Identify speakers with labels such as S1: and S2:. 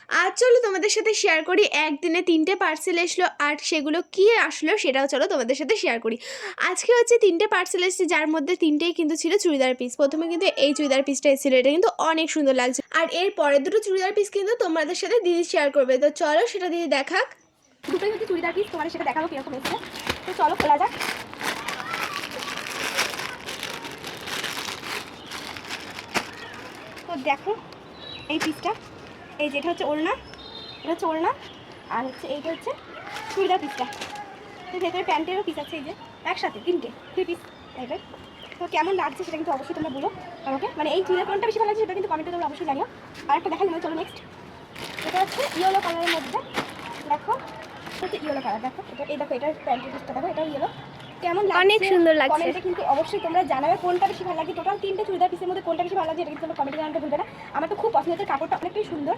S1: আর চলো তোমাদের সাথে শেয়ার করি একদিনে 3টে পার্সেল এসলো, আর সেগুলো কী আসলো সেটাও চলো তোমাদের সাথে শেয়ার করি। আজকে হচ্ছে 3টে পার্সেল এসেছে, যার মধ্যে 3টেই কিন্তু ছিল চুড়িদার পিস। প্রথমে কিন্তু এই চুড়িদার পিসটা এসেছিলো, এটা কিন্তু অনেক সুন্দর লাগছে। আর এর পরের দুটো চুড়িদার পিস কিন্তু তোমাদের সাথে দিদি শেয়ার করবে, তো চলো সেটা দিদি দেখাক।
S2: দুটোই হচ্ছে চুড়িদার পিস, তোমাদের সেটা দেখাবো কীরকম এসেছে। তো চলো খোলা যাক। তো দেখো এই পিসটা, এই যেটা হচ্ছে ওড়না, এটা হচ্ছে ওড়না, আর হচ্ছে এইটা হচ্ছে চুড়িদার পিসটা। তো ভেতরে প্যান্টেরও পিস আছে, এই যে একসাথে 3টে 3 পিস টাইপের। তো কেমন লাগছে সেটা কিন্তু অবশ্যই তোমরা বলো আমাকে, মানে এই চুড়িদার কোনটা বেশি ভালো লাগছে সেটা কিন্তু কমেন্টে তোমরা অবশ্যই জানিও। আর একটা দেখাই না, চলো নেক্সট। এটা হচ্ছে ইয়েলো কালারের মধ্যে, দেখো হচ্ছে ইয়েলো কালার, দেখো এটা, এই দেখো এটার প্যান্টের পিসটা দেখো, এটাও ইয়েলো। কেমন লাগছে
S1: অনেক সুন্দর লাগছে।
S2: কমেন্টে কিন্তু অবশ্যই তোমরা জানাবে কোনটা বেশি ভালো লাগে। টোটাল 3টে চুড়িদার পিসের মধ্যে কোনটা বেশি ভালো লাগে এটা কিন্তু তোমরা কমেন্টে জানাতে ভুলবে না। আমার তো খুব পছন্দ হচ্ছে, কাপড়টা অনেকটাই সুন্দর।